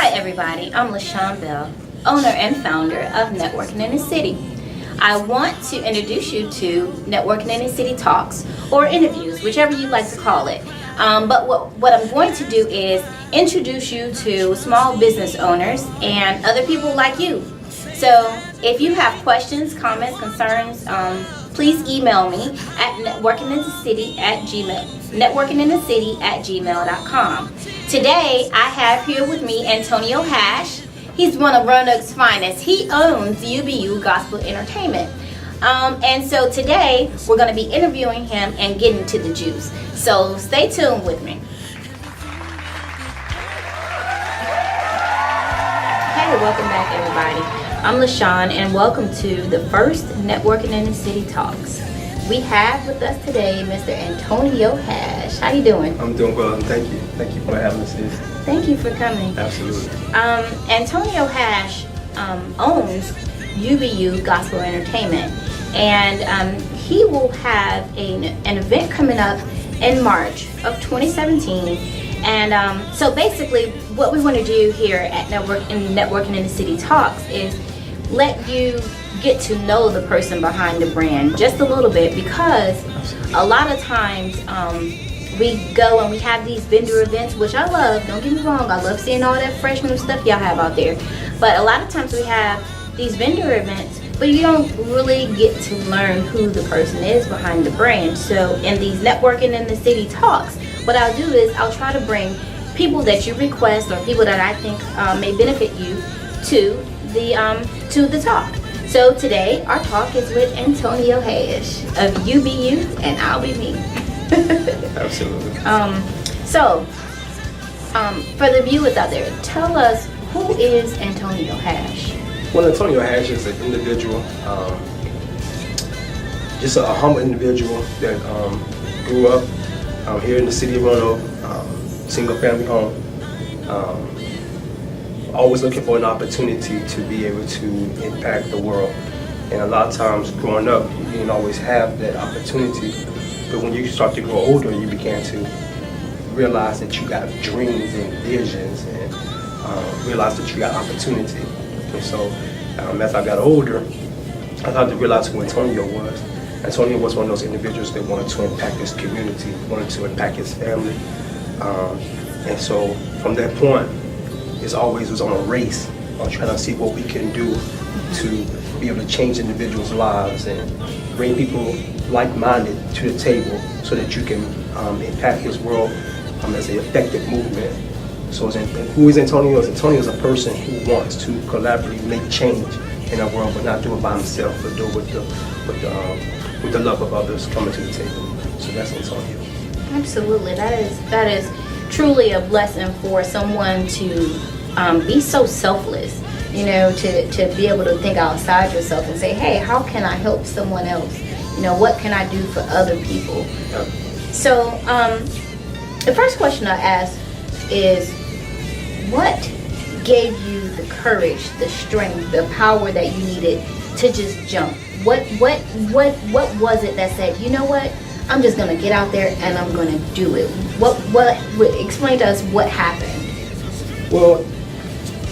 Hi everybody, I'm LaShawn Bell, owner and founder of Networking in the City. I want to introduce you to Networking in the City Talks, or interviews, whichever you like to call it. But what I'm going to do is introduce you to small business owners and other people like you. So if you have questions, comments, concerns, please email me at networkinginthecity@gmail.com. Today I have here with me Antonio Hash. He's one of Roanoke's finest. He owns UBU Gospel Entertainment. And so today we're going to be interviewing him and getting to the juice. So stay tuned with me. Hey, welcome back everybody. I'm LaShawn and welcome to the first Networking in the City Talks. We have with us today Mr. Antonio Hash. How you doing? I'm doing well, and thank you. Thank you for having us here. Thank you for coming. Absolutely. Antonio Hash owns UBU Gospel Entertainment, and he will have an event coming up in March of 2017. And so basically what we want to do here at Networking in the City Talks is let you get to know the person behind the brand just a little bit, because a lot of times we go and we have these vendor events, which I love, don't get me wrong, I love seeing all that fresh new stuff y'all have out there, but a lot of times we have these vendor events but you don't really get to learn who the person is behind the brand. So in these Networking in the City Talks, what I'll do is I'll try to bring people that you request or people that I think may benefit you to the talk. So today our talk is with Antonio Hash of UBU, and I'll be me. Absolutely. For the viewers out there, tell us, who is Antonio Hash? Well, Antonio Hash is an individual, just a humble individual that grew up here in the city of Roanoke, single family home, always looking for an opportunity to be able to impact the world. And a lot of times growing up, you didn't always have that opportunity, but when you start to grow older, you began to realize that you got dreams and visions, and realize that you got opportunity. And so as I got older, I started to realize who Antonio was. Antonio was one of those individuals that wanted to impact his community, wanted to impact his family. And so from that point, it always was on a race on trying to see what we can do to be able to change individuals' lives and bring people like-minded to the table so that you can impact this world as an effective movement. So who is Antonio? Antonio is a person who wants to collaboratively make change in our world, but not do it by himself, but do it with the love of others coming to the table. So that's Antonio. Absolutely, that is truly a blessing for someone to be so selfless. You know, to be able to think outside yourself and say, hey, how can I help someone else? You know, what can I do for other people? Yeah. So the first question I ask is, what gave you the courage, the strength, the power that you needed to just jump? What was it that said, you know what, I'm just gonna get out there and I'm gonna do it? What explain to us what happened? Well,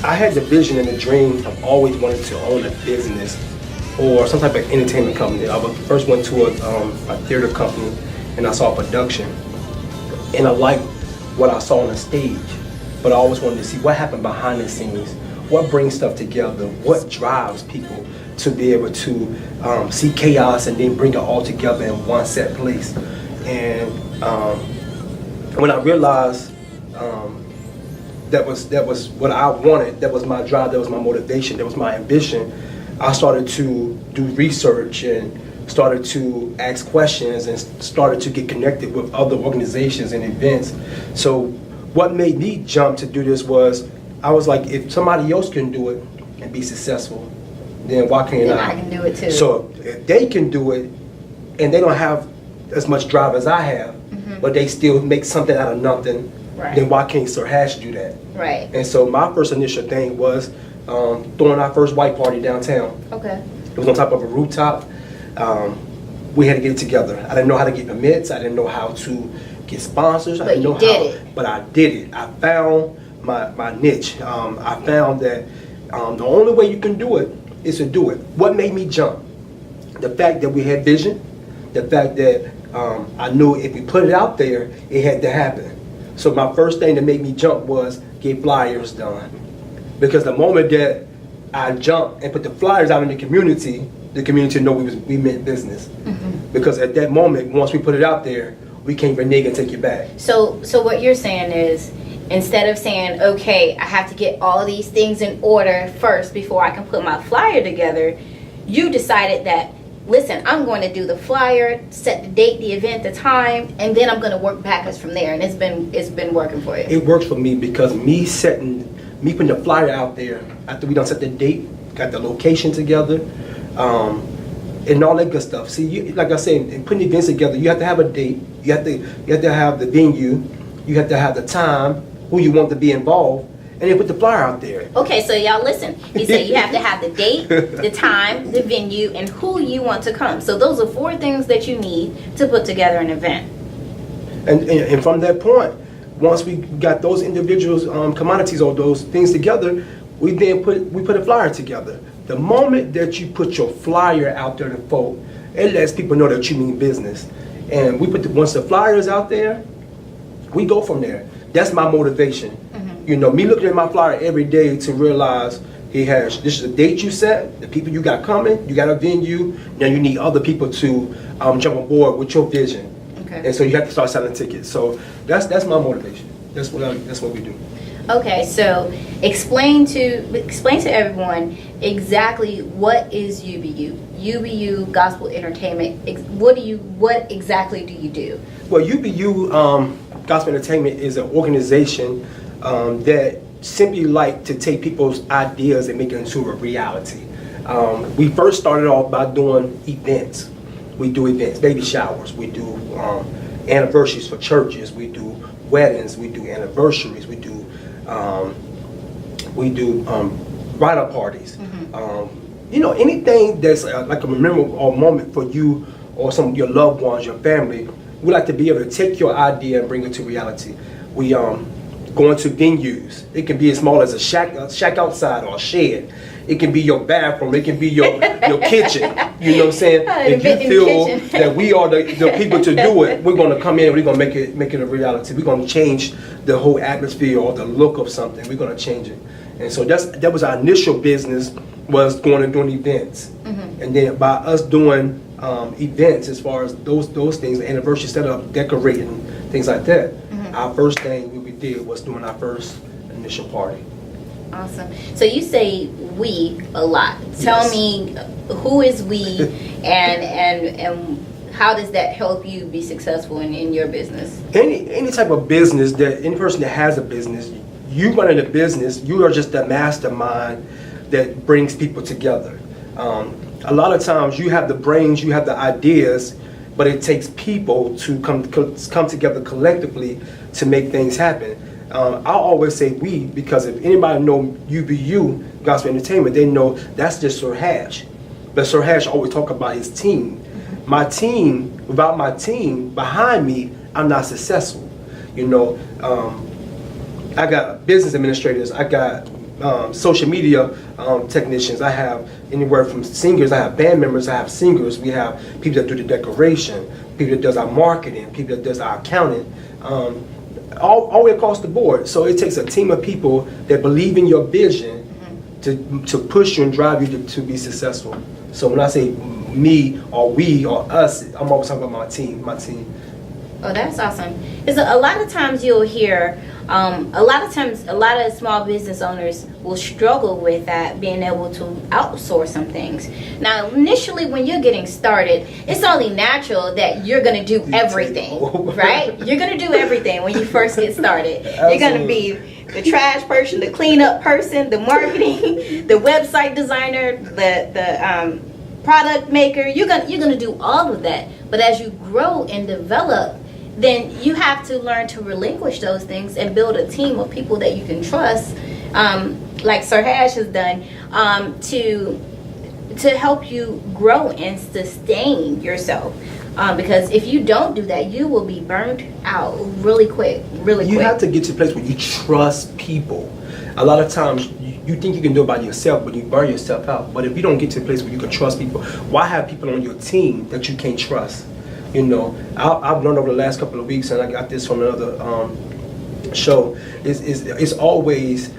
I had the vision and the dream of always wanting to own a business or some type of entertainment company. I first went to a theater company and I saw production, and I liked what I saw on the stage, but I always wanted to see what happened behind the scenes, what brings stuff together, what drives people to be able to see chaos and then bring it all together in one set place. And when I realized that was what I wanted, that was my drive, that was my motivation, that was my ambition, I started to do research and started to ask questions and started to get connected with other organizations and events. So what made me jump to do this was, I was like, if somebody else can do it and be successful, then why can't I? I can do it too. So if they can do it and they don't have as much drive as I have, but they still make something out of nothing, right, then why can't Sir Hash do that? Right. And so my first initial thing was throwing our first white party downtown. Okay. It was on top of a rooftop. We had to get it together. I didn't know how to get permits. I didn't know how to get sponsors. I didn't know how, but I did it. I found my niche. I found that the only way you can do it is to do it. What made me jump? The fact that we had vision, the fact that I knew if we put it out there, it had to happen. So my first thing that made me jump was get flyers done. Because the moment that I jumped and put the flyers out in the community know we meant business. Because at that moment, once we put it out there, we can't renege and take it back. So what you're saying is, instead of saying, okay, I have to get all these things in order first before I can put my flyer together, you decided that, listen, I'm going to do the flyer, set the date, the event, the time, and then I'm going to work backwards from there. And it's been working for you. It works for me because me putting the flyer out there after we done set the date, got the location together, and all that good stuff. See, like I said, in putting events together, you have to have a date, you have to have the venue, you have to have the time, who you want to be involved, and then put the flyer out there. Okay, so y'all listen. He said you have to have the date, the time, the venue, and who you want to come. So those are 4 things that you need to put together an event. And from that point, once we got those individuals, commodities or those things together, we put a flyer together. The moment that you put your flyer out there to folk, it lets people know that you mean business. And once the flyer is out there, we go from there. That's my motivation. You know, me looking at my flyer every day to realize this is the date you set, the people you got coming, you got a venue, now you need other people to jump on board with your vision. Okay. And so you have to start selling tickets. So that's my motivation. That's what we do. Okay, so explain to everyone exactly what is UBU. UBU Gospel Entertainment. What exactly do you do? Well, UBU Gospel Entertainment is an organization that simply like to take people's ideas and make it into a reality. We first started off by doing events. We do events, baby showers. We do anniversaries for churches. We do weddings. We do anniversaries. We do bridal parties. You know, anything that's like a memorable moment for you or some of your loved ones, your family. We like to be able to take your idea and bring it to reality. We go into venues. It can be as small as a shack outside or a shed. It can be your bathroom. It can be your kitchen. You know what I'm saying? If you feel that we are the people to do it, we're going to come in and we're going to make it a reality. We're going to change the whole atmosphere or the look of something. We're going to change it. And so that was our initial business, was going and doing events. And then by us doing events, as far as those things, anniversary setup, decorating, things like that, our first thing we did was doing our first initial party. Awesome. So you say we a lot. Tell me, who is we, and how does that help you be successful in your business? Any type of business, that any person that has a business, you running a business, you are just the mastermind that brings people together. A lot of times you have the brains, you have the ideas, but it takes people to come together collectively to make things happen. I always say we, because if anybody know UBU, Gospel Entertainment, they know that's just Sir Hash. But Sir Hash always talk about his team. My team, without my team behind me, I'm not successful. You know, I got business administrators, I got social media technicians, I have anywhere from singers, I have band members, I have singers, we have people that do the decoration, people that does our marketing, people that does our accounting, all the way across the board. So it takes a team of people that believe in your vision to push you and drive you to be successful. So when I say me or we or us, I'm always talking about my team. Oh, that's awesome. Because a lot of times you'll hear, a lot of small business owners will struggle with that, being able to outsource some things. Now, initially when you're getting started, it's only natural that you're going to do everything, right? You're going to do everything when you first get started. You're going to be the trash person, the cleanup person, the marketing, the website designer, the product maker. You're gonna do all of that. But as you grow and develop, then you have to learn to relinquish those things and build a team of people that you can trust, like Sir Hash has done, to help you grow and sustain yourself. Because if you don't do that, you will be burnt out really quick. You have to get to a place where you trust people. A lot of times you think you can do it by yourself, but you burn yourself out. But if you don't get to a place where you can trust people, why have people on your team that you can't trust? You know, I've learned over the last couple of weeks, and I got this from another show. It's always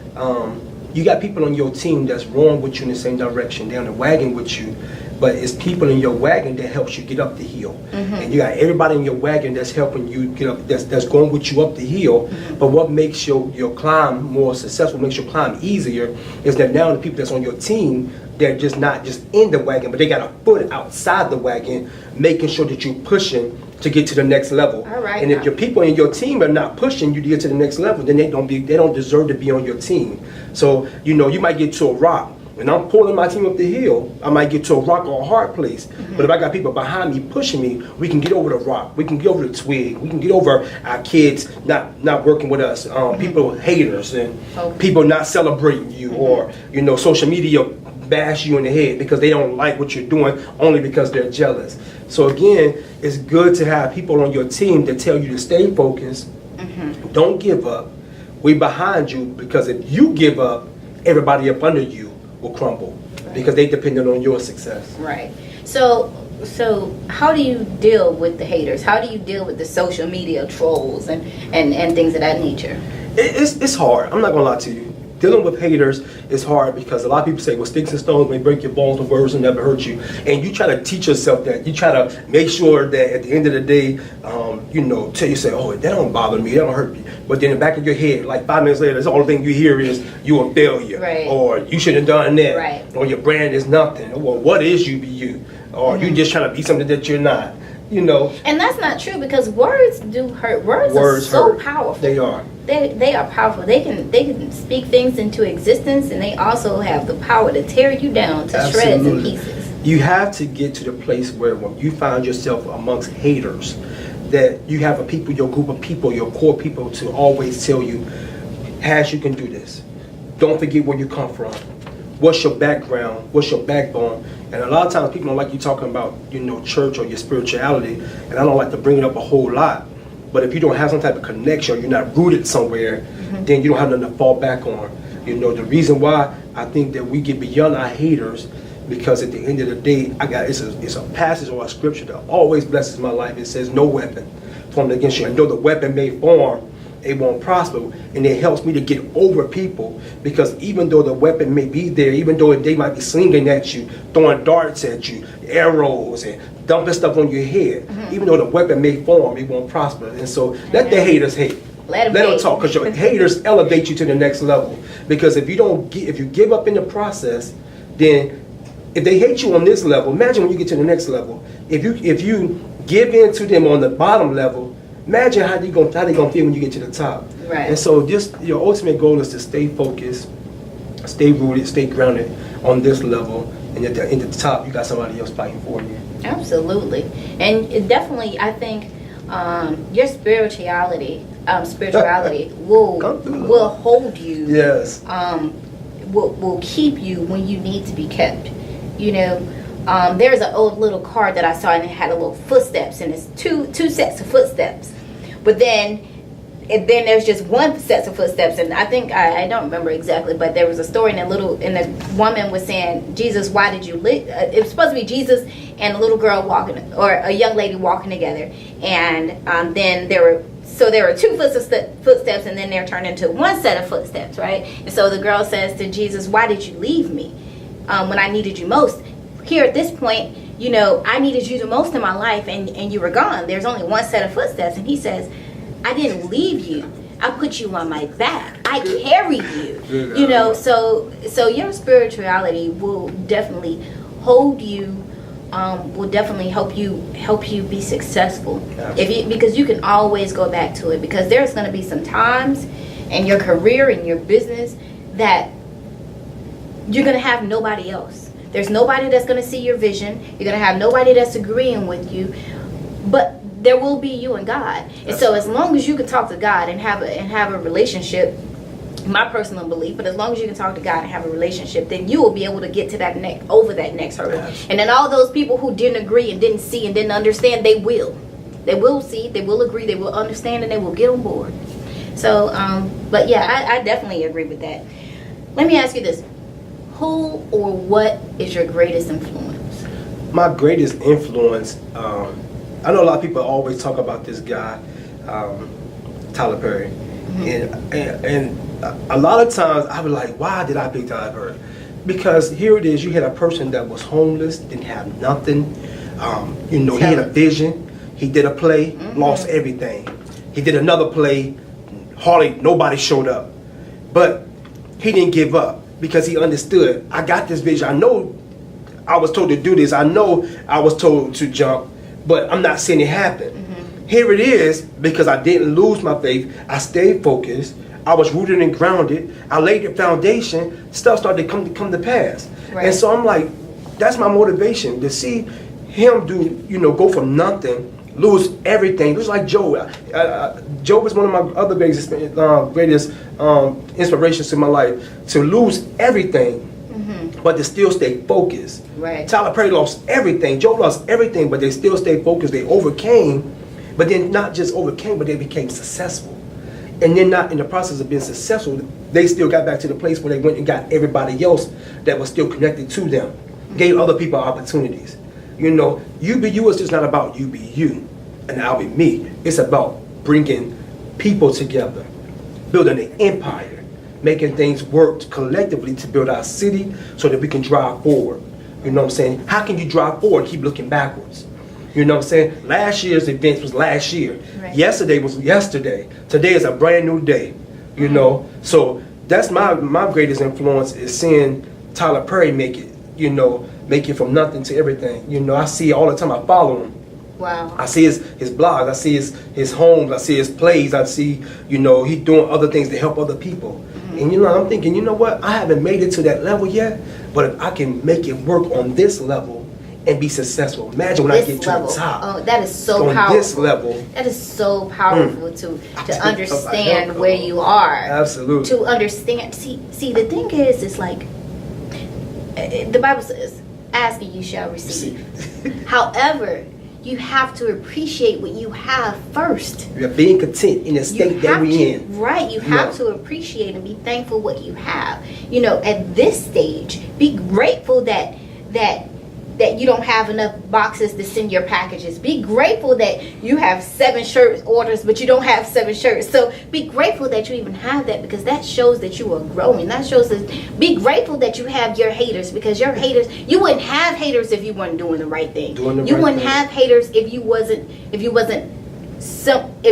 you got people on your team that's rowing with you in the same direction. They're on the wagon with you, but it's people in your wagon that helps you get up the hill. And you got everybody in your wagon that's helping you get up, that's going with you up the hill. But what makes your climb more successful, makes your climb easier, is that now the people that's on your team, they're just not just in the wagon, but they got a foot outside the wagon, making sure that you're pushing to get to the next level. All right, and if your people in your team are not pushing you to get to the next level, then they don't deserve to be on your team. So you might get to a rock, and I'm pulling my team up the hill. I might get to a rock or a hard place, but if I got people behind me pushing me, we can get over the rock, we can get over the twig, we can get over our kids not working with us, people haters, and people not celebrating you, or social media bash you in the head because they don't like what you're doing only because they're jealous. So again, it's good to have people on your team that tell you to stay focused, don't give up, we behind you, because if you give up, everybody up under you will crumble, because they depended on your success. Right. So how do you deal with the haters? How do you deal with the social media trolls and things of that nature? It's hard. I'm not gonna lie to you. Dealing with haters is hard because a lot of people say, well, sticks and stones may break your bones, but words will never hurt you. And you try to teach yourself that. You try to make sure that at the end of the day, tell yourself, oh, that don't bother me, that don't hurt me. But then in the back of your head, like 5 minutes later, the only thing you hear is you a failure. Right. Or you should have done that. Right. Or your brand is nothing. Or what is you be you? Or you just trying to be something that you're not. And that's not true, because words do hurt. Words are so powerful. They are. They are powerful. They can speak things into existence, and they also have the power to tear you down to shreds and pieces. You have to get to the place where when you find yourself amongst haters, that you have your group of people, your core people, to always tell you, Hash, you can do this. Don't forget where you come from. What's your background? What's your backbone? And a lot of times people don't like you talking about, church or your spirituality, and I don't like to bring it up a whole lot. But if you don't have some type of connection, or you're not rooted somewhere, then you don't have nothing to fall back on. The reason why I think that we get beyond our haters, because at the end of the day, it's a passage or a scripture that always blesses my life. It says, no weapon formed against you. And though the weapon may form, it won't prosper. And it helps me to get over people, because even though the weapon may be there, even though they might be slinging at you, throwing darts at you, arrows, and dumping stuff on your head, even though the weapon may form, it won't prosper. And so let the haters hate. Let them talk, because your haters elevate you to the next level. Because if you give up in the process, then if they hate you on this level, imagine when you get to the next level. If you give in to them on the bottom level, imagine how they gonna feel when you get to the top. Right. And so just your ultimate goal is to stay focused, stay rooted, stay grounded on this level, and at the top you got somebody else fighting for you. Absolutely. And it definitely, I think your spirituality will hold you. Yes. Will keep you when you need to be kept. There's an old little card that I saw, and it had a little footsteps, and it's two sets of footsteps. But then there's just one set of footsteps, and I think I don't remember exactly, but there was a story, and the woman was saying, Jesus, why did you leave? It was supposed to be Jesus and a little girl walking, or a young lady walking together, and then there were 2 footsteps, and then they're turned into one set of footsteps, right? And so the girl says to Jesus, why did you leave me when I needed you most? Here at this point, I needed you the most in my life, and you were gone. There's only one set of footsteps. And he says, I didn't leave you. I put you on my back. I carried you. So your spirituality will definitely hold you, will definitely help you be successful. Because you can always go back to it, because there's going to be some times in your career, in your business, that you're going to have nobody else. There's nobody that's going to see your vision. You're going to have nobody that's agreeing with you, but there will be you and God. And so as long as you can talk to God and have a relationship, my personal belief, but as long as you can talk to God and have a relationship, then you will be able to get to that over that next hurdle. Yes. And then all those people who didn't agree and didn't see and didn't understand, they will see, they will agree, they will understand, and they will get on board. So but yeah, I definitely agree with that. Let me ask you this: who or what is your greatest influence? My greatest influence, I know a lot of people always talk about this guy, Tyler Perry. And a lot of times I was like, why did I pick Tyler Perry? Because here it is, you had a person that was homeless, didn't have nothing. He had a vision. He did a play, lost everything. He did another play, hardly nobody showed up. But he didn't give up because he understood, I got this vision. I know I was told to do this. I know I was told to jump, but I'm not seeing it happen. Here it is, because I didn't lose my faith. I stayed focused. I was rooted and grounded. I laid the foundation. Stuff started to come to pass. Right. And so I'm like, that's my motivation, to see him go from nothing, lose everything. Just like Job. Job is one of my other greatest inspirations in my life, to lose everything, but to still stay focused. Right. Tyler Perry lost everything. Job lost everything, but they still stayed focused. They overcame. But then not just overcame, but they became successful. And then not in the process of being successful, they still got back to the place where they went and got everybody else that was still connected to them. Gave other people opportunities. You be you is just not about you be you and I'll be me. It's about bringing people together, building an empire, making things work collectively to build our city so that we can drive forward. You know what I'm saying? How can you drive forward and keep looking backwards? You know what I'm saying? Last year's events was last year. Right. Yesterday was yesterday. Today is a brand new day. So that's my greatest influence, is seeing Tyler Perry make it from nothing to everything. I see all the time. I follow him. Wow. I see his blogs. I see his homes. I see his plays. I see he doing other things to help other people. And I'm thinking, you know what? I haven't made it to that level yet, but if I can make it work on this level and be successful. Imagine when I get to the top. Oh, that is so on powerful. This level. That is so powerful to understand where you are. Absolutely. To understand. See, the thing is like, the Bible says, ask and you shall receive. However, you have to appreciate what you have first. You're being content in the state that we're in. Right. You have to appreciate and be thankful what you have. At this stage, be grateful that you don't have enough boxes to send your packages. Be grateful that you have 7 shirt orders, but you don't have 7 shirts. So be grateful that you even have that, because that shows that you are growing. That shows that. Be grateful that you have your haters, because your haters, you wouldn't have haters if you weren't doing the right thing. You wouldn't have haters if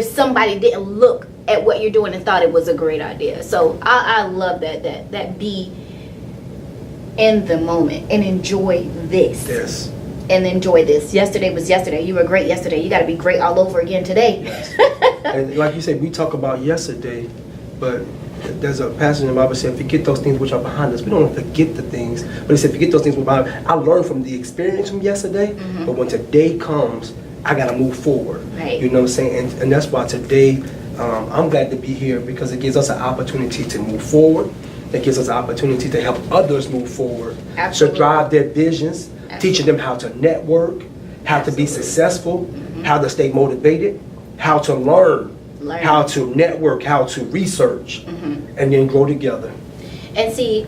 somebody didn't look at what you're doing and thought it was a great idea. So I love that be in the moment and enjoy this. Yes. And enjoy this. Yesterday was yesterday. You were great yesterday. You got to be great all over again today. Yes. And like you said, we talk about yesterday, but there's a passage in the Bible that says, forget those things which are behind us. We don't forget the things, but it said, forget those things which are behind us. I learned from the experience from yesterday, but when today comes, I got to move forward. Right. You know what I'm saying? And that's why today, I'm glad to be here, because it gives us an opportunity to move forward. It gives us an opportunity to help others move forward. Absolutely. To drive their visions, teaching them how to network, how to be successful, how to stay motivated, how to learn, how to network, how to research, and then grow together. And see,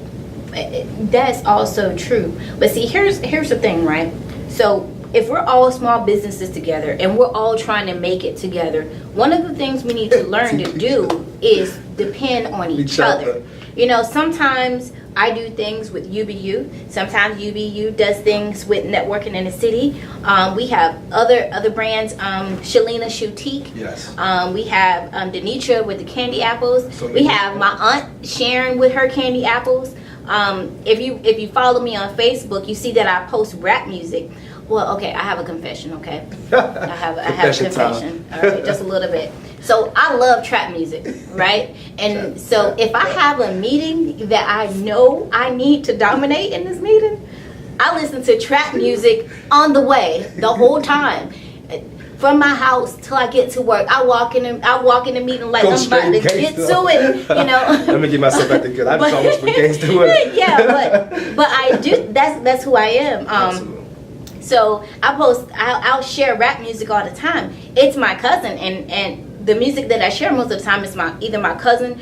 that's also true. But see, here's the thing, right? So if we're all small businesses together and we're all trying to make it together, one of the things we need to learn to do is depend on each other. Sometimes I do things with UBU. Sometimes UBU does things with networking in the city. We have other brands, Shalina Shoutique. Yes. We have Denitra with the candy apples. We have my aunt Sharon with her candy apples. If you follow me on Facebook, you see that I post rap music. Well, okay, I have a confession, okay? I have a confession. All right, just a little bit. So I love trap music, right? And so if I have a meeting that I know I need to dominate in this meeting, I listen to trap music on the way the whole time. from my house till I get to work. I walk in the meeting like I'm about to get to it, Let me get myself back together. I just almost went gangster with it. Yeah, but I do. That's who I am. So I'll share rap music all the time. It's my cousin, and the music that I share most of the time is either my cousin,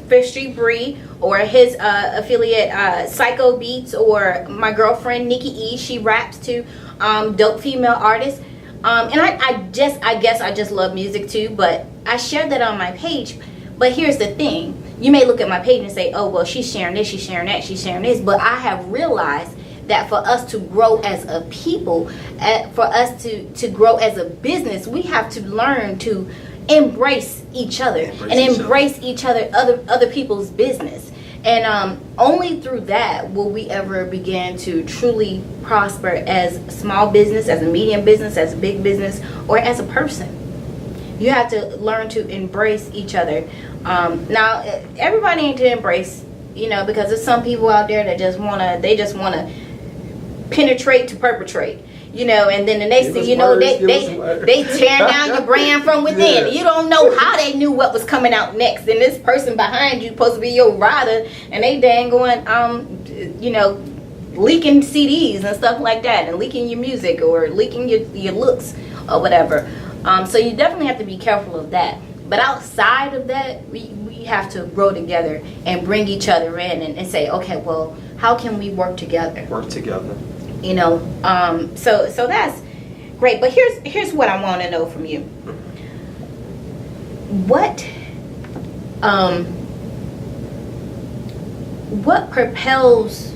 Fifth Street Bree, or his affiliate Psycho Beats, or my girlfriend Nikki E. She raps too. Dope female artists. And I guess I just love music too, but I share that on my page. But here's the thing. You may look at my page and say, oh, well, she's sharing this, she's sharing that, she's sharing this. But I have realized that for us to grow as a people, for us to grow as a business, we have to learn to embrace each other embrace each other, other people's business. And only through that will we ever begin to truly prosper as a small business, as a medium business, as a big business, or as a person. You have to learn to embrace each other. Now, everybody need to embrace, because there's some people out there that just wanna penetrate to perpetrate. And then the next thing you know, they tear down your brand from within. Yeah. You don't know how they knew what was coming out next. And this person behind you supposed to be your rider, and they dang going, leaking CDs and stuff like that, and leaking your music or leaking your looks or whatever. So you definitely have to be careful of that. But outside of that, we have to grow together and bring each other in and say, okay, well, how can we work together? Work together. So that's great. But here's what I want to know from you. What propels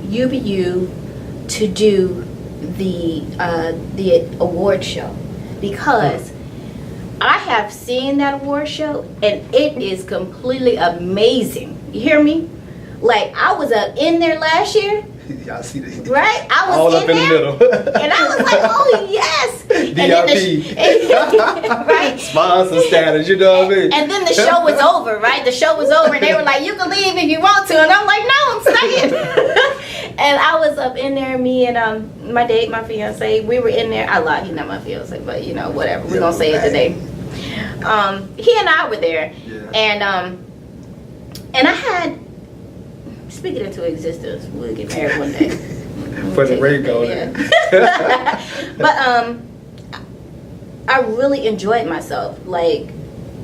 UBU to do the award show? Because I have seen that award show and it is completely amazing. You hear me? Like, I was up in there last year. Y'all see this? Right? I was all up in the middle. And I was like, oh, yes. DRP. Right? Sponsor status, you know what I mean? And then the show was over, right? The show was over, and they were like, you can leave if you want to. And I'm like, no, I'm staying. And I was up in there, me and my fiance, we were in there. I lied, he's not my fiance, but, whatever. We're going to say it today. He and I were there. Yeah. And I had, speak it into existence, we'll get married one day. For the ring going. Yeah. But I really enjoyed myself, like,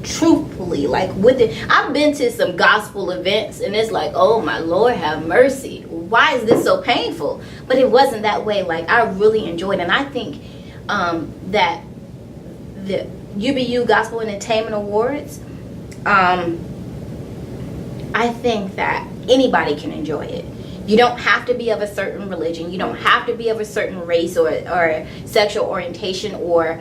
truthfully, like, with it. I've been to some gospel events and it's like, oh my Lord, have mercy, why is this so painful? But it wasn't that way. Like, I really enjoyed it. And I think that the UBU Gospel Entertainment Awards, I think that anybody can enjoy it. You don't have to be of a certain religion. You don't have to be of a certain race or sexual orientation, or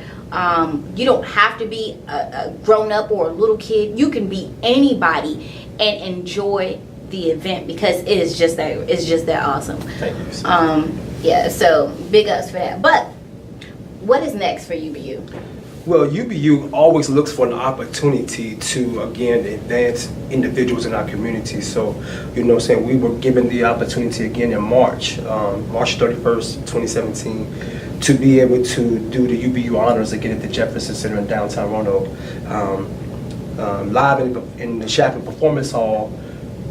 you don't have to be a grown-up or a little kid. You can be anybody and enjoy the event because it is just that awesome. Thank you. Yeah, so big ups for that. But what is next for UBU? Well, UBU always looks for an opportunity to, again, advance individuals in our community. So, we were given the opportunity again in March 31st, 2017, to be able to do the UBU honors again at the Jefferson Center in downtown Roanoke. Live in the Chapman Performance Hall,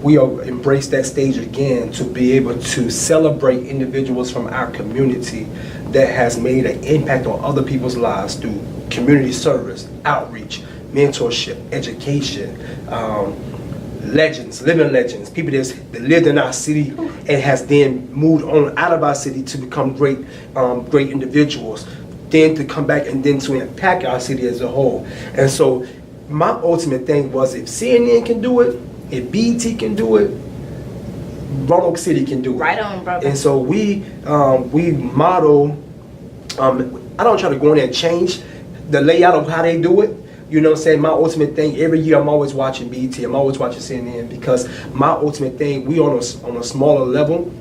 we embrace that stage again to be able to celebrate individuals from our community that has made an impact on other people's lives through community service, outreach, mentorship, education, living legends, people that lived in our city and has then moved on out of our city to become great individuals, then to come back and then to impact our city as a whole. And so my ultimate thing was, if CNN can do it, if BET can do it, Roanoke City can do it. Right on, brother. And so we model, I don't try to go in there and change the layout of how they do it. My ultimate thing, every year I'm always watching BET, I'm always watching CNN, because my ultimate thing, we on a smaller level,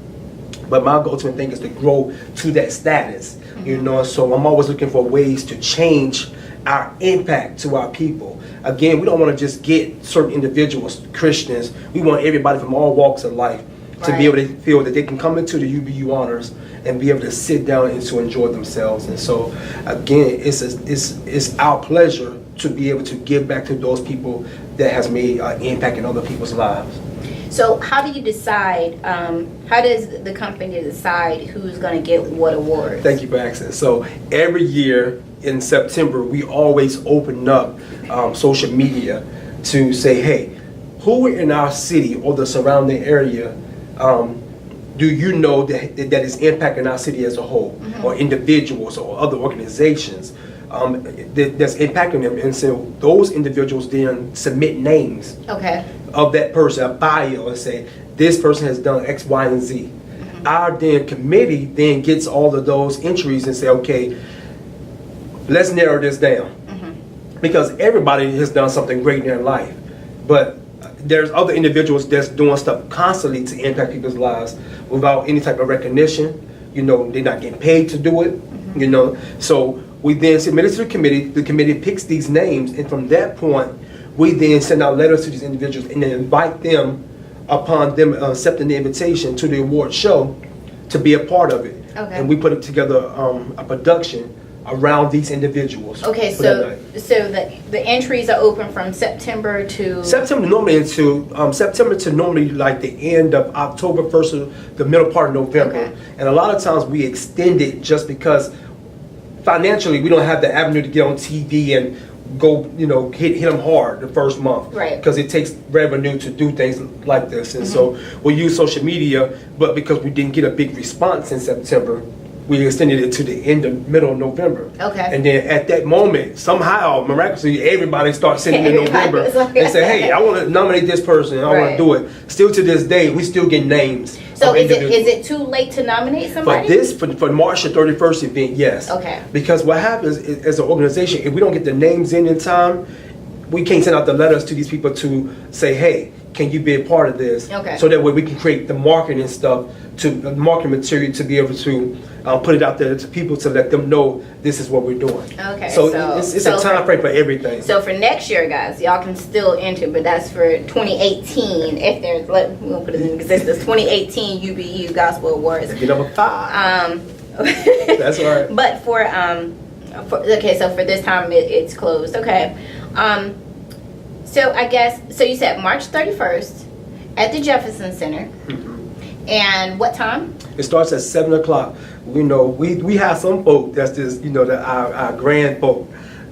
but my ultimate thing is to grow to that status. So I'm always looking for ways to change our impact to our people. Again, we don't want to just get certain individuals, Christians. We want everybody from all walks of life to be able to feel that they can come into the UBU honors and be able to sit down and to enjoy themselves. And so again, it's our pleasure to be able to give back to those people that has made an impact in other people's lives. So how do you decide, how does the company decide who's going to get what award? Thank you for asking. So every year in September, we always open up social media to say, hey, who in our city or the surrounding area do you know that is impacting our city as a whole, or individuals or other organizations that's impacting them? And so those individuals then submit names of that person, a bio, and say, this person has done X, Y, and Z. Our then committee then gets all of those entries and say, okay, let's narrow this down. Because everybody has done something great in their life. But there's other individuals that's doing stuff constantly to impact people's lives without any type of recognition. You know, they're not getting paid to do it. You know, so we then submit it to the committee. The committee picks these names, and from that point, we then send out letters to these individuals and then invite them, upon them accepting the invitation to the award show, to be a part of it. And we put together a production around these individuals. Okay, so the entries are open from September to normally like the end of October, first of the middle part of November. And a lot of times we extend it just because financially we don't have the avenue to get on TV and go, you know, hit them hard the first month, because it takes revenue to do things like this. And so we use social media, but because we didn't get a big response in September, we extended it to the middle of November. And then at that moment, somehow, miraculously, everybody starts sending in November and say, hey, I want to nominate this person, I want to do it. Still to this day, we still get names. So is it too late to nominate somebody? For March the 31st event, yes. Because what happens is, as an organization, if we don't get the names in time, we can't send out the letters to these people to say, hey, can you be a part of this? So that way we can create the marketing stuff, the marketing material to be able to put it out there to people to let them know this is what we're doing. So it's a time frame for everything. So for next year, guys, y'all can still enter, but that's for 2018. If there's, we won't put it in existence, 2018 UBU Gospel Awards. Number 5. That's right. But for so for this time it's closed. So I guess, so you said March 31st at the Jefferson Center. And what time? It starts at 7 o'clock. You know, we have some folk that's just, you know, our grand folk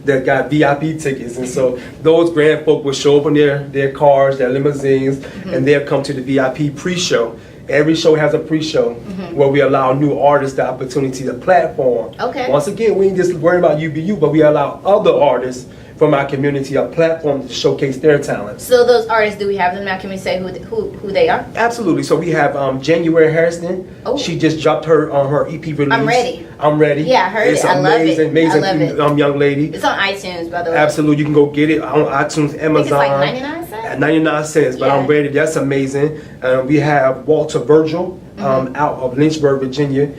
that got VIP tickets. And so those grand folk will show up in their cars, their limousines, and they'll come to the VIP pre-show. Every show has a pre-show where we allow new artists the opportunity to platform. Once again, we ain't just worry about UBU, but we allow other artists from our community a platform to showcase their talents. So those artists, do we have them now? Can we say who they are? Absolutely. So we have January Harrison. She just dropped her EP release. I'm ready. Yeah, I heard it. I love it. Amazing, I love it. Young lady. It's on iTunes, by the way. Absolutely, you can go get it on iTunes, Amazon. I think it's like 99 cents. At 99 cents, but I'm ready. That's amazing. We have Walter Virgil out of Lynchburg, Virginia.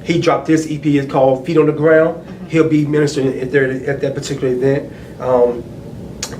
He dropped this EP. It's called Feet on the Ground. He'll be ministering at that particular event.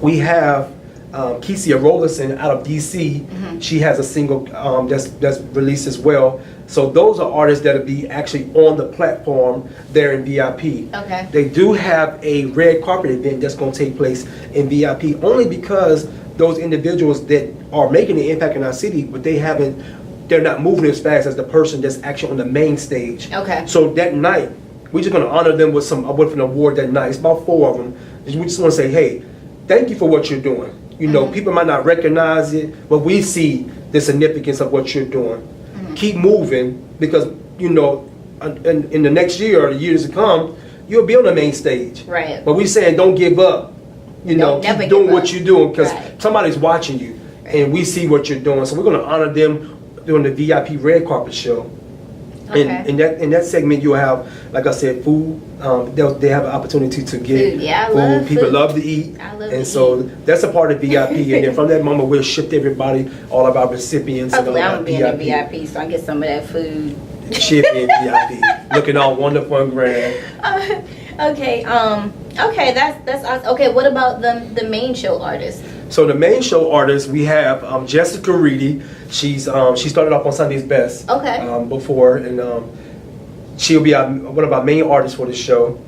We have Kesia Rollerson out of DC. She has a single that's released as well. So those are artists that'll be actually on the platform there in VIP. They do have a red carpet event that's going to take place in VIP, only because those individuals that are making an impact in our city, but they're not moving as fast as the person that's actually on the main stage. So that night, we're just going to honor them with an award that night. It's about 4 of them. We just want to say, hey, thank you for what you're doing. You know, people might not recognize it, but we see the significance of what you're doing. Keep moving, because, you know, in the next year or the years to come, you'll be on the main stage. But we're saying don't give up. You know, keep doing what you're doing, because somebody's watching you, and we see what you're doing. So we're going to honor them during the VIP red carpet show. In that segment, you'll have, like I said, food. They have an opportunity to get food. People love to eat, so that's a part of VIP. And then from that moment, we'll shift everybody, all of our recipients. Hopefully, I'm gonna be in the VIP, so I get some of that food. Shift in VIP, looking all wonderful and grand. Okay, that's awesome. Okay, what about the main show artists? So the main show artists, we have Jessica Reedy. She started off on Sunday's Best. Okay. Before, and she'll be one of our main artists for the show.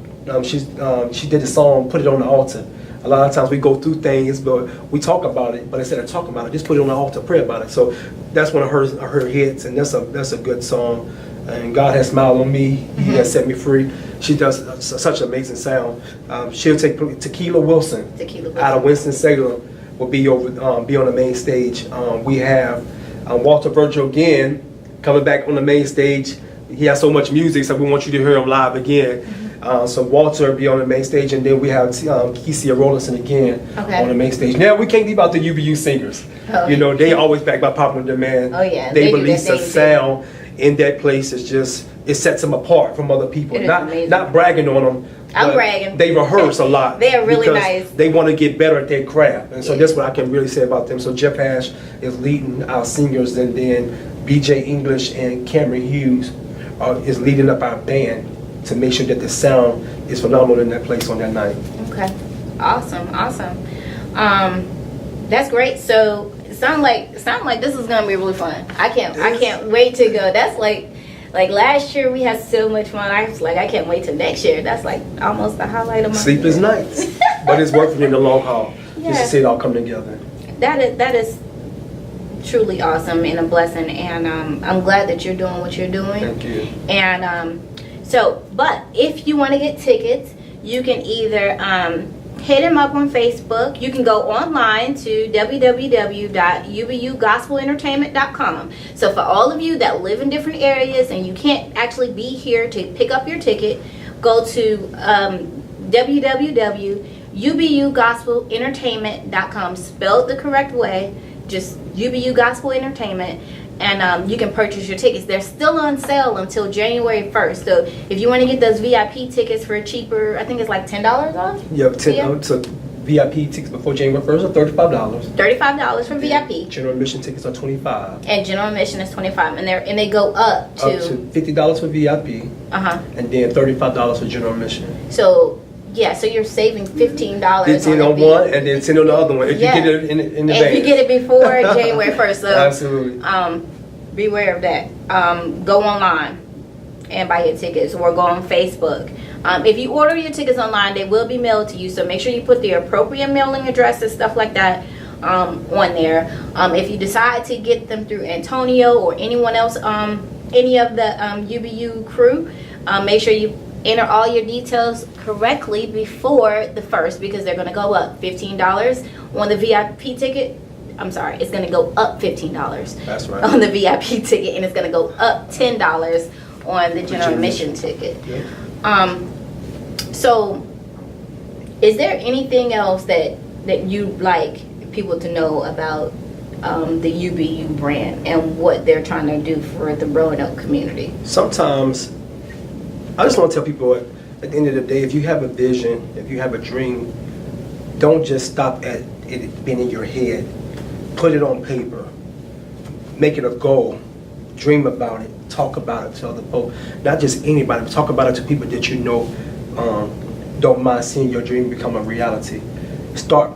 She did the song "Put It on the Altar." A lot of times we go through things, but we talk about it. But instead of talking about it, just put it on the altar, pray about it. So that's one of her hits, and that's a good song. And God has smiled on me. He has set me free. She does such an amazing sound. She'll take Tequila Wilson out of Winston-Salem will be on the main stage. We have Walter Virgil again coming back on the main stage. He has so much music, so we want you to hear him live again. So Walter will be on the main stage, and then we have Kecia Rollinson again on the main stage. Now we can't leave out the UBU singers. Oh. You know, they always back by popular demand. Oh yeah, they release a sound in that place. It sets them apart from other people. Not bragging on them. I'm bragging. They rehearse a lot. They are really nice. They want to get better at their craft, and so that's what I can really say about them. So Jeff Hash is leading our singers, and then BJ English and Cameron Hughes is leading up our band to make sure that the sound is phenomenal in that place on that night. Okay, awesome. That's great. So it sound like this is gonna be really fun. I can't wait to go. That's like last year we had so much fun. I was like, I can't wait till next year. That's like almost the highlight of my sleepless nights, but it's worth it in the long haul. Yeah. Just to see it all come together. That is truly awesome and a blessing, and I'm glad that you're doing what you're doing. Thank you. And but if you want to get tickets, you can either hit him up on Facebook. You can go online to www.ubugospelentertainment.com. So for all of you that live in different areas and you can't actually be here to pick up your ticket, go to www.ubugospelentertainment.com, spelled the correct way, just UBU Gospel Entertainment, and you can purchase your tickets. They're still on sale until January 1st. So if you want to get those VIP tickets for cheaper, I think it's like $10 off? Yep, so VIP tickets before January 1st are $35. $35 for VIP. General admission tickets are $25. And general admission is $25, and they go up to $50 for VIP. And then $35 for general admission. So yeah, so you're saving $15 $15 on one and then $10 on the other one. If you get it in advance. If you get it before January 1st. So absolutely. Beware of that. Go online and buy your tickets, or go on Facebook. If you order your tickets online, they will be mailed to you. So make sure you put the appropriate mailing address and stuff like that on there. If you decide to get them through Antonio or anyone else, any of the UBU crew, make sure you enter all your details correctly before the 1st, because they're going to go up $15 on the VIP ticket. I'm sorry, it's going to go up $15. That's right. On the VIP ticket, and it's going to go up $10 on the general admission ticket. Yep. So is there anything else that you'd like people to know about the UBU brand and what they're trying to do for the Roanoke community? Sometimes I just want to tell people at the end of the day, if you have a vision, if you have a dream, don't just stop at it being in your head. Put it on paper. Make it a goal. Dream about it. Talk about it to other folks. Not just anybody, but talk about it to people that you know don't mind seeing your dream become a reality. Start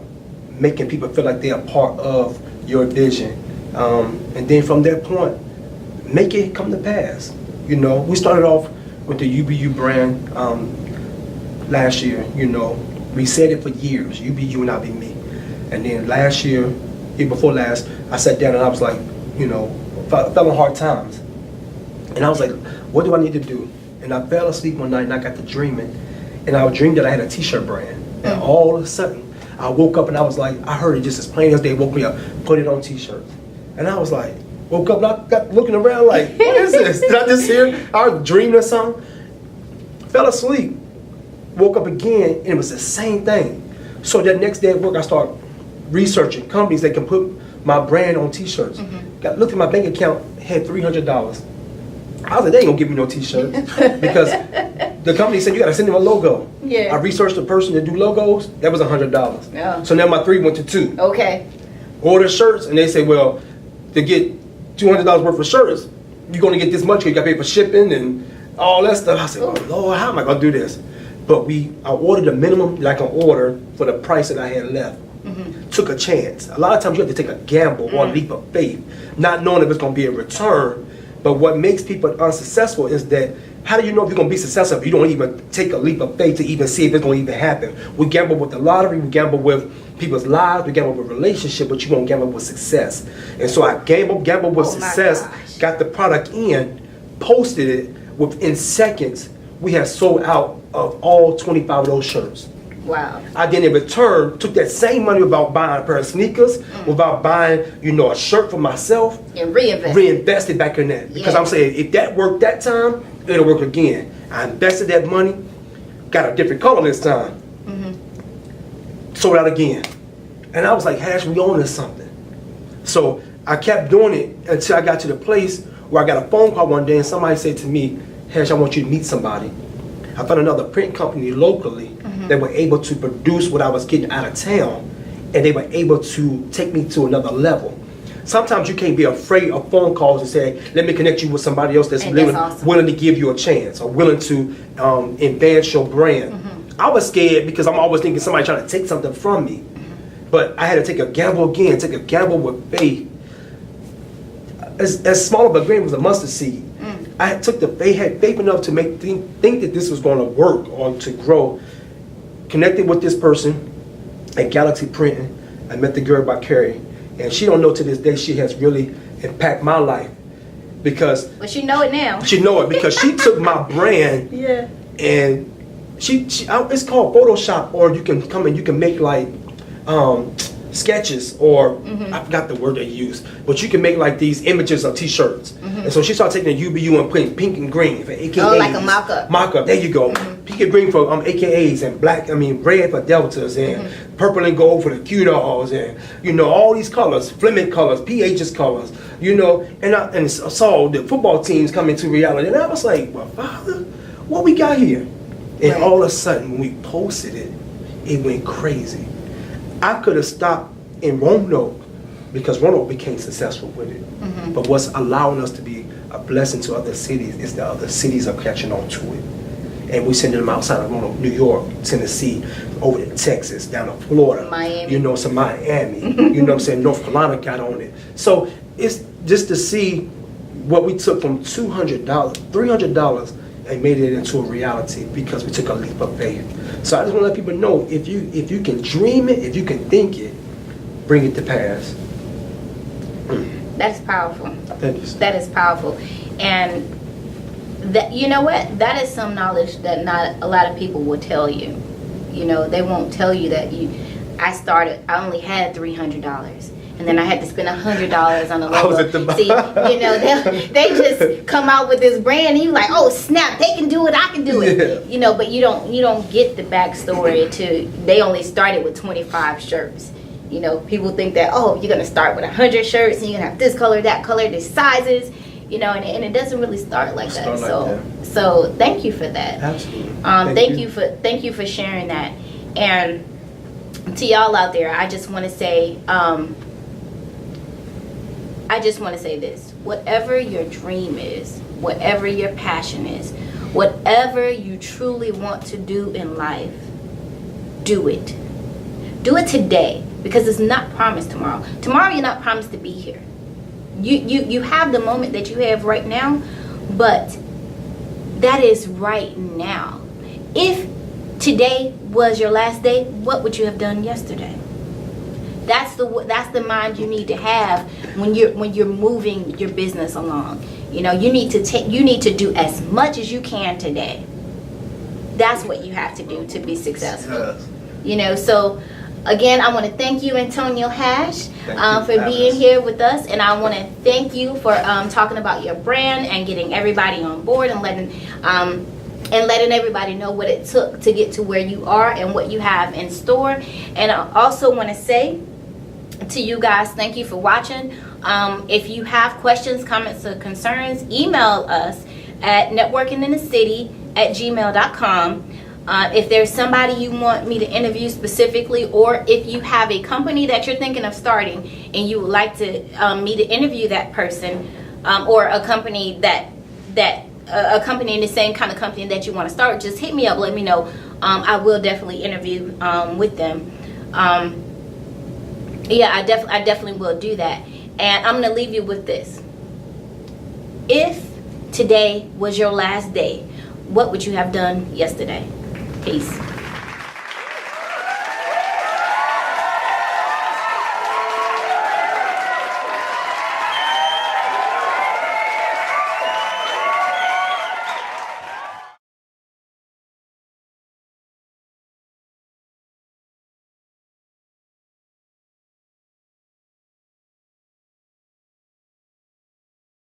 making people feel like they're a part of your vision. And then from that point, make it come to pass. You know, we started off with the UBU brand last year. You know, we said it for years, UBU and I be me. And then last year before last, I sat down and I was like, you know, fell on hard times. And I was like, what do I need to do? And I fell asleep one night and I got to dreaming. And I dreamed that I had a t-shirt brand. And all of a sudden, I woke up and I was like, I heard it just as plain as day, woke me up, put it on t-shirts. And I was like, woke up and I got looking around like, what is this? Did I just hear? I was dreaming or something. Fell asleep. Woke up again and it was the same thing. So that next day at work, I started researching companies that can put my brand on t-shirts. Looked at my bank account, had $300. I was like, they ain't gonna give me no t-shirts because the company said you gotta send them a logo. Yeah. I researched the person that do logos, that was $100. Yeah. So now my 3 went to 2. Okay. Order shirts and they say, well, to get $200 worth of shirts, you're gonna get this much because you gotta pay for shipping and all that stuff. I said, oh Lord, how am I gonna do this? But I ordered the minimum that I can order for the price that I had left. Took a chance. A lot of times you have to take a gamble or a leap of faith, not knowing if it's going to be a return. But what makes people unsuccessful is that, how do you know if you're going to be successful if you don't even take a leap of faith to even see if it's going to even happen? We gamble with the lottery, we gamble with people's lives, we gamble with relationships, but you won't gamble with success. And so I gambled with success, got the product in, posted it. Within seconds, we had sold out of all 25 of those shirts. Wow. I then in return took that same money without buying a pair of sneakers, without buying, a shirt for myself. And reinvested back in that. Because I'm saying, if that worked that time, it'll work again. I invested that money, got a different color this time. Sold out again. And I was like, Hash, we own this something. So I kept doing it until I got to the place where I got a phone call one day and somebody said to me, Hash, I want you to meet somebody. I found another print company locally that were able to produce what I was getting out of town, and they were able to take me to another level. Sometimes you can't be afraid of phone calls and say, let me connect you with somebody else that's willing to give you a chance or willing to advance your brand. I was scared because I'm always thinking somebody trying to take something from me. But I had to take a gamble again, take a gamble with faith. As small of a grain was a mustard seed. I had faith enough to think that this was going to work or to grow. Connected with this person at Galaxy Printing. I met the girl by Carrie, and she don't know to this day she has really impacted my life because. But she know it now. She know it because she took my brand. And it's called Photoshop, or you can come and you can make like sketches, or I forgot the word they use, but you can make like these images of t-shirts. And so she started taking the UBU and putting pink and green for AKAs. Oh, like a mock-up. Mock-up, there you go. Pink and green for AKAs, and red for deltas, and purple and gold for the Q-dolls, and all these colors, Fleming colors, PH's colors, and I saw the football teams come into reality, and I was like, well, Father, what we got here? And all of a sudden, when we posted it, it went crazy. I could have stopped in Roanoke because Roanoke became successful with it. But what's allowing us to be a blessing to other cities is that other cities are catching on to it. And we're sending them outside of Roanoke, New York, Tennessee, over to Texas, down to Florida, Miami. To Miami, North Carolina got on it. So it's just to see what we took from $200, $300, and made it into a reality because we took a leap of faith. So I just want to let people know, if you can dream it, if you can think it, bring it to pass. That's powerful. Thank you. That is powerful. And that, you know what? That is some knowledge that not a lot of people will tell you. They won't tell you that I only had $300. And then I had to spend $100 on a logo. See, they just come out with this brand, and you're like, oh snap, they can do it, I can do it. But you don't get the backstory to. They only started with 25 shirts. People think that, oh, you're gonna start with 100 shirts, and you're gonna have this color, that color, these sizes. And it doesn't really start like that. So thank you for that. Absolutely. Thank you for sharing that. And to y'all out there, I just want to say. I just want to say this. Whatever your dream is, whatever your passion is, whatever you truly want to do in life, do it. Do it today, because it's not promised tomorrow. Tomorrow you're not promised to be here. You have the moment that you have right now, but that is right now. If today was your last day, what would you have done yesterday? That's the mind you need to have when you're moving your business along. You need to do as much as you can today. That's what you have to do to be successful. So again, I want to thank you, Antonio Hash, for being here with us, and I want to thank you for talking about your brand and getting everybody on board and letting everybody know what it took to get to where you are and what you have in store. And I also want to say to you guys, thank you for watching. If you have questions, comments, or concerns, email us at networkinginthe.city@gmail.com. If there's somebody you want me to interview specifically, or if you have a company that you're thinking of starting and you would like to me to interview that person, or a company a company in the same kind of company that you want to start, just hit me up, let me know. I will definitely interview with them. Yeah, I definitely will do that. And I'm gonna leave you with this. If today was your last day, what would you have done yesterday? Peace.